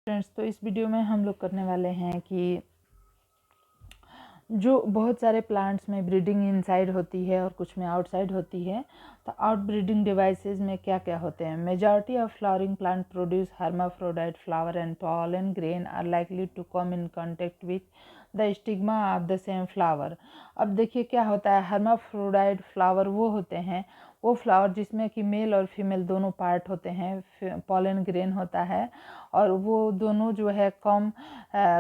Friends, तो इस video में हम लोग करने वाले हैं कि जो बहुत सारे प्लांट्स में ब्रीडिंग इनसाइड होती है और कुछ में आउटसाइड होती है, तो आउट ब्रीडिंग डिवाइसेस में क्या क्या होते हैं। Majority of flowering plant produce hermaphrodite flower and pollen grain are likely to come in contact with the stigma of the same flower. अब देखिए क्या होता है, hermaphrodite फ्लावर वो होते हैं, वो फ्लावर जिसमें कि मेल और फीमेल दोनों पार्ट होते हैं, पॉलन ग्रेन होता है, और वो दोनों जो है come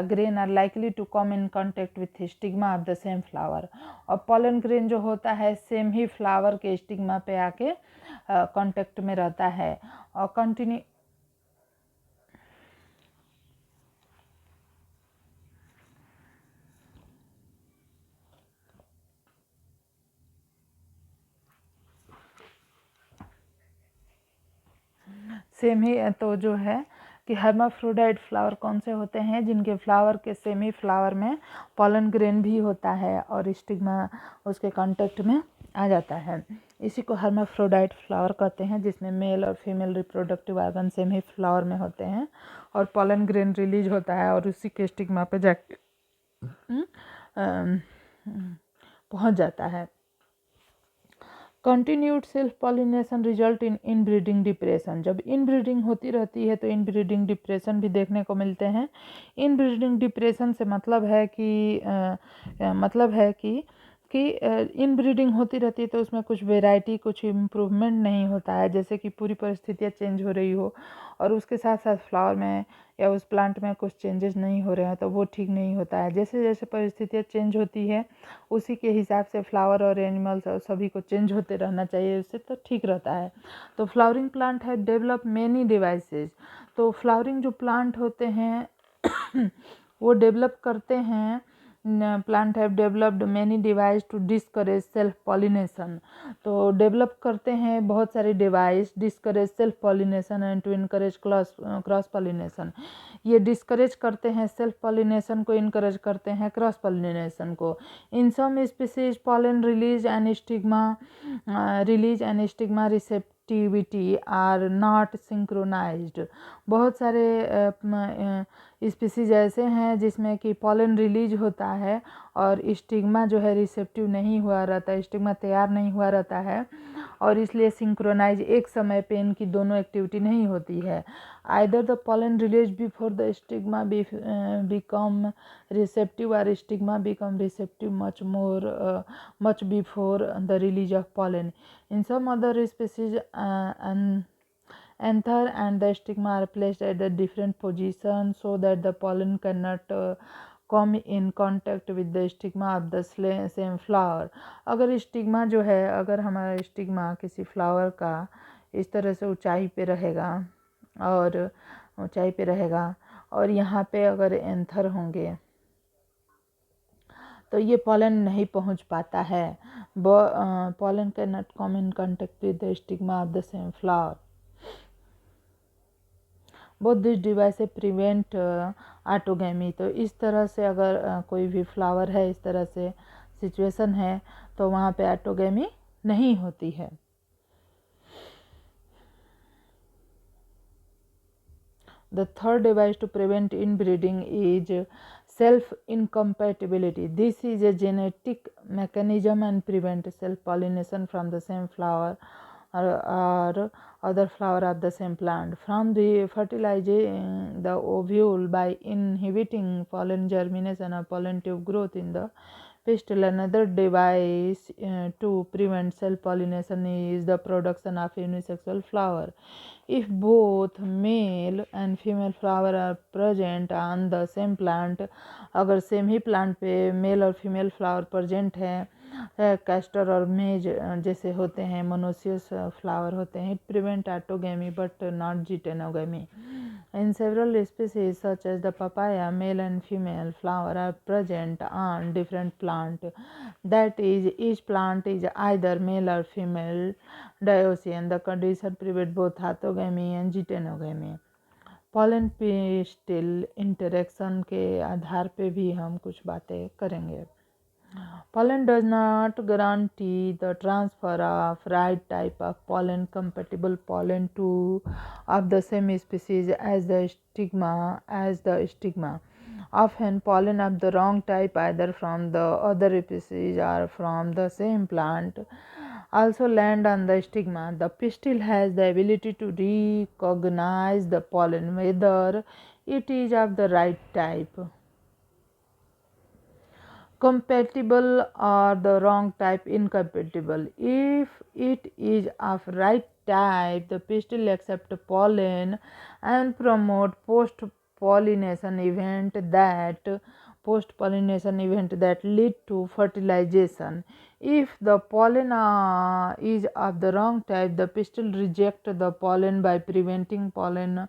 grain are likely to come in contact with stigma of the same flower. और पॉलन ग्रेन जो होता है सेम ही फ्लावर के स्टिग्मा पे आके कांटेक्ट में रहता है और कंटिन्यू सेम ही। तो जो है कि hermaphrodite फ्लावर कौन से होते हैं, जिनके फ्लावर के सेमी फ्लावर में पॉलन ग्रेन भी होता है और स्टिग्मा उसके कांटेक्ट में आ जाता है। इसी को hermaphrodite फ्लावर कहते हैं, जिसमें मेल और फीमेल रिप्रोडक्टिव ऑर्गन सेम ही फ्लावर में होते हैं और पॉलन ग्रेन रिलीज होता है और उसी के स्टिग्मा पे जाके पहुंच जाता है। Continued self pollination result in inbreeding depression. जब इनब्रीडिंग होती रहती है तो इनब्रीडिंग डिप्रेशन भी देखने को मिलते हैं। इनब्रीडिंग डिप्रेशन से मतलब है कि इनब्रीडिंग होती रहती है तो उसमें कुछ वेराइटी, कुछ इम्प्रूवमेंट नहीं होता है, जैसे कि पूरी परिस्थितियाँ चेंज हो रही हो और उसके साथ साथ फ्लावर में या उस प्लांट में कुछ चेंजेस नहीं हो रहे हैं, तो वो ठीक नहीं होता है। जैसे जैसे परिस्थितियाँ चेंज होती है उसी के हिसाब से फ्लावर और एनिमल्स और सभी को चेंज होते रहना चाहिए, उससे तो ठीक रहता है। तो फ्लावरिंग प्लांट है डेवलप मेनी डिवाइसेस। तो फ्लावरिंग जो प्लांट होते हैं वो डेवलप करते हैं, plant have developed many device to discourage self pollination. तो डेवलप करते हैं बहुत सारे device, discourage self pollination and to encourage cross pollination. ये डिस्करेज करते हैं सेल्फ पॉलिनेशन को, इनकरेज करते हैं क्रॉस पॉलिनेशन को। In some species pollen release and stigma receptivity are not synchronised. बहुत सारे स्पीसीज ऐसे हैं जिसमें कि पॉलन रिलीज होता है और स्टिग्मा जो है रिसेप्टिव नहीं हुआ रहता है, स्टिग्मा तैयार नहीं हुआ रहता है और इसलिए सिंक्रोनाइज एक समय पे इनकी दोनों एक्टिविटी नहीं होती है। Either the pollen release before the stigma become receptive or stigma become receptive much before the release of pollen. In some other species, anther and the stigma are placed at the different positions so that the pollen cannot come in contact with the stigma of the same flower. अगर stigma जो है, अगर हमारा stigma किसी flower का इस तरह से ऊंचाई पे रहेगा और यहाँ पे अगर एंथर होंगे तो ये पॉलन नहीं पहुँच पाता है। Pollen can not come in contact with the stigma of the same flower. Both this device prevent autogamy. तो इस तरह से अगर कोई भी फ्लावर है, इस तरह से सिचुएशन है, तो वहाँ पे ऑटोगैमी नहीं होती है। The third device to prevent inbreeding is self-incompatibility. This is a genetic mechanism and prevent self-pollination from the same flower or other flower of the same plant from the fertilizing the ovule by inhibiting pollen germination or pollen tube growth in the pistil. Another device to prevent self-pollination is the production of unisexual flower. If both male and female flower are present on the same plant, अगर same ही plant पे male और female flower present है, castor और maize जैसे होते हैं, monoecious flower होते हैं, it prevent autogamy but not geitonogamy. In several species such as the papaya, male and female flower are present on different plant. That is, each plant is either male or female dioecious. The condition prevent both orthogamy and geitonogamy. Pollen pistil interaction के आधार पे भी हम कुछ बातें करेंगे. Pollen does not guarantee the transfer of right type of pollen. Compatible pollen to of the same species as the stigma. Often pollen of the wrong type, either from the other species or from the same plant, also land on the stigma. The pistil has the ability to recognize the pollen, whether it is of the right type, compatible, or the wrong type, incompatible. If it is of right type, the pistil accept pollen and promote post pollination event that lead to fertilization. If the pollen is of the wrong type, the pistil reject the pollen by preventing pollen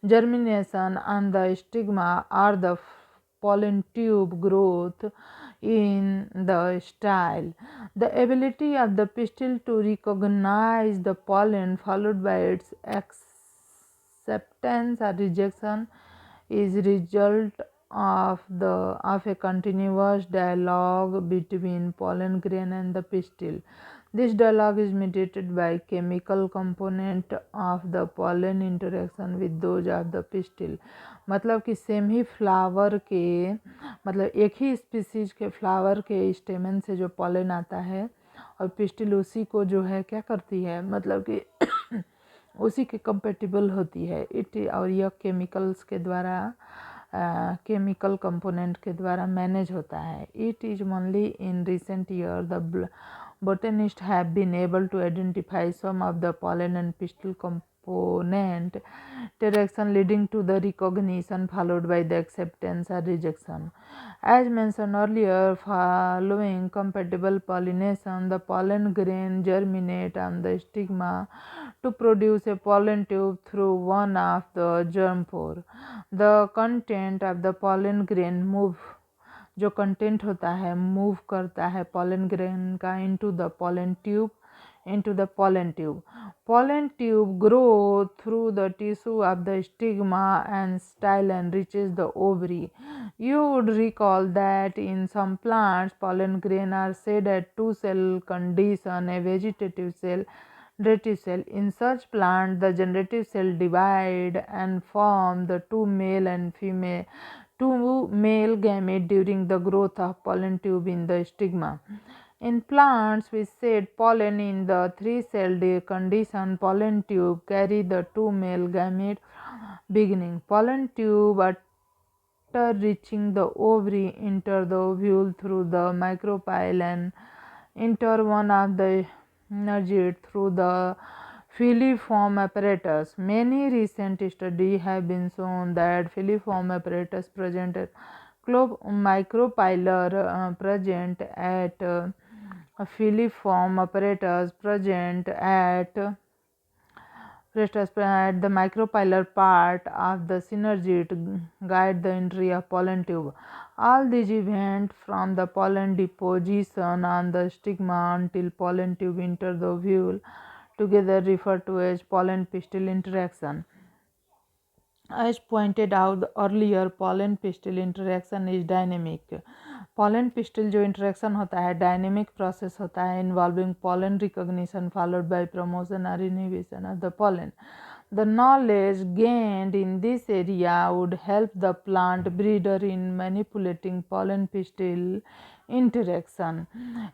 germination on the stigma or the pollen tube growth in the style. The ability of the pistil to recognize the pollen followed by its acceptance or rejection is result of a continuous dialogue between pollen grain and the pistil. This dialogue is mediated by chemical component of the pollen interaction with those of the pistil. मतलब कि same ही flower के मतलब एक ही species के flower के स्टेमन से जो पॉलन आता है और पिस्टिल उसी को जो है क्या करती है, मतलब कि उसी के कंपेटिबल होती है और यह केमिकल्स के द्वारा केमिकल कंपोनेंट के द्वारा मैनेज होता है. It is only in recent year the botanists have been able to identify some of the pollen and pistil component interaction leading to the recognition followed by the acceptance or rejection. As mentioned earlier, following compatible pollination, the pollen grain germinate on the stigma to produce a pollen tube through one of the germ pore. The content of the pollen grain जो content होता है move करता है pollen grain का into the pollen tube. Pollen tube grow through the tissue of the stigma and style and reaches the ovary. You would recall that in some plants, pollen grain are shed at two-cell condition, a vegetative cell, generative cell. In such plant, the generative cell divide and form the two male gamete during the growth of pollen tube in the stigma. In plants which shed pollen in the three-celled condition, pollen tube carry the two male gametes beginning. Pollen tube after reaching the ovary enter the ovule through the micropyle and enter one of the energy through the filiform apparatus. Many recent studies have been shown that filiform apparatus present at micropylar present at filiform apparatus present at the micropylar part of the synergy to guide the entry of pollen tube. All these events from the pollen deposition on the stigma until pollen tube enter the ovule together referred to as pollen pistil interaction. As pointed out earlier, pollen pistil interaction is dynamic. Pollen pistil जो interaction होता है dynamic process होता है involving pollen recognition followed by promotion or inhibition of the pollen. The knowledge gained in this area would help the plant breeder in manipulating pollen pistil interaction,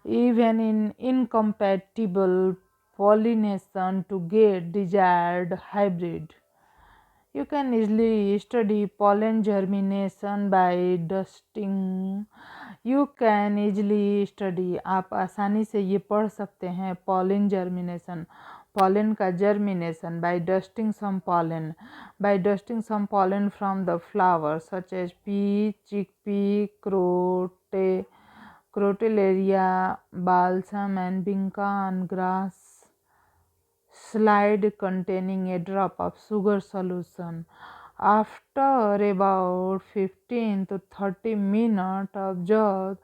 even in incompatible pollination to get desired hybrid. You can easily study pollen germination by dusting. आप आसानी से ये पढ़ सकते हैं pollen germination, pollen का germination by dusting some pollen from the flowers such as pea, chickpea, crotalaria, balsam and vinca on grass slide containing a drop of sugar solution. After about 15 to 30 minutes observed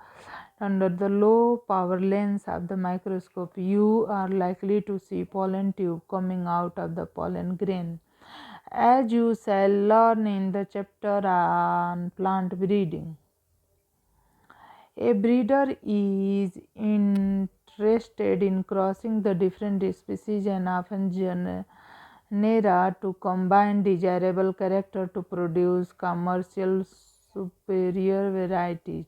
under the low power lens of the microscope, you are likely to see pollen tube coming out of the pollen grain. As you shall learn in the chapter on plant breeding. A breeder is interested in crossing the different species and often genera to combine desirable character to produce commercial superior varieties.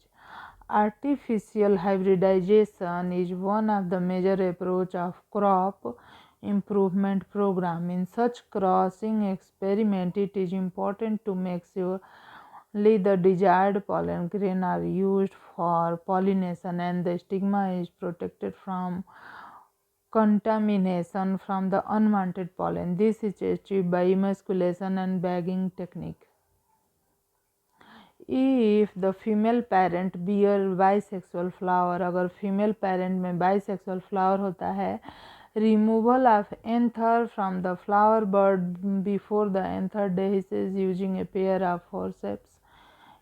Artificial hybridization is one of the major approach of crop improvement program. In such crossing experiment, it is important to make sure only the desired pollen grain are used for pollination and the stigma is protected from contamination from the unwanted pollen. This is achieved by emasculation and bagging technique. If the female parent bear bisexual flower, अगर female parent में bisexual flower होता है, removal of anther from the flower bud before the anther dehisces using a pair of forceps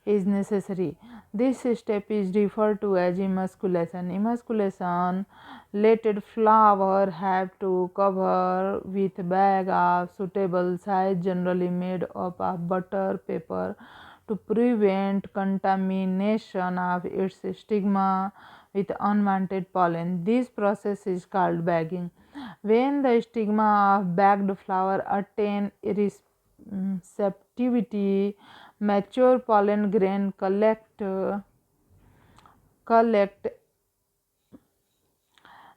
is necessary. This step is referred to as emasculation. Emasculation lated flower have to cover with bag of suitable size, generally made up of butter paper, to prevent contamination of its stigma with unwanted pollen. This process is called bagging. When the stigma of bagged flower attain receptivity, mature pollen grain collect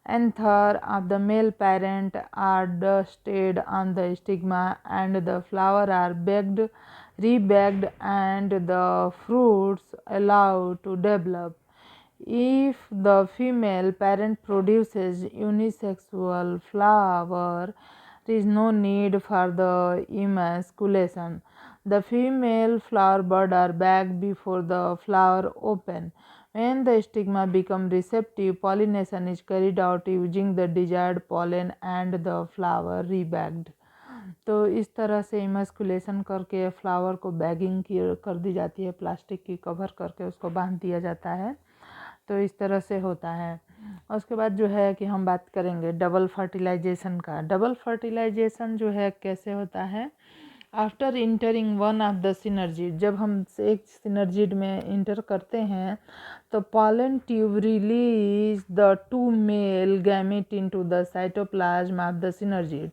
anther of the male parent are dusted on the stigma and the flower are rebagged and the fruits allowed to develop. If the female parent produces unisexual flower, there is no need for the emasculation. The female flower bud are bagged before the flower open. When the stigma become receptive, pollination is carried out using the desired pollen and the flower rebagged. तो इस तरह से इमस्कुलेशन करके flower को bagging कर दी जाती है, plastic की कवर करके उसको बांध दिया जाता है। तो इस तरह से होता है। उसके बाद जो है कि हम बात करेंगे डबल फर्टिलाइजेशन का। डबल फर्टिलाइजेशन जो है कैसे होता है? After entering one of the synergid, जब हम एक सिनर्जिड में इंटर करते हैं तो pollen tube release the two male gamete into the cytoplasm of the synergid.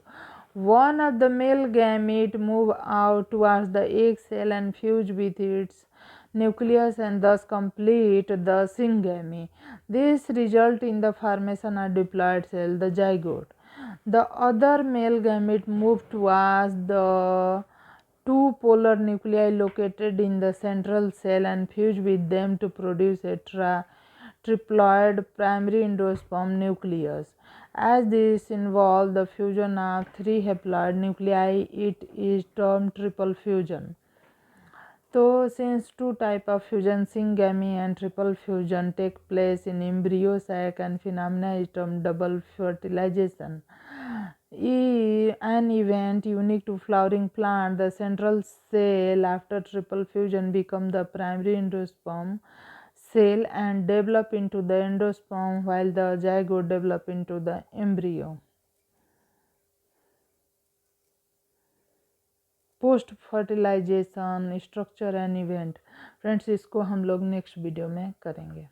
One of the male gamete move out towards the egg cell and fuse with its nucleus and thus complete the syngamy. This result in the formation of diploid cell, the zygote. The other male gamete move towards the two polar nuclei located in the central cell and fuse with them to produce a triploid primary endosperm nucleus. As this involves the fusion of three haploid nuclei, it is termed triple fusion. So, since two types of fusion, syngamy and triple fusion, take place in embryo sac, and phenomena is termed double fertilization. An event unique to flowering plant, the central cell after triple fusion become the primary endosperm cell and develop into the endosperm while the zygote develop into the embryo. Post fertilization structure and event, friends इसको हम लोग next video में करेंगे।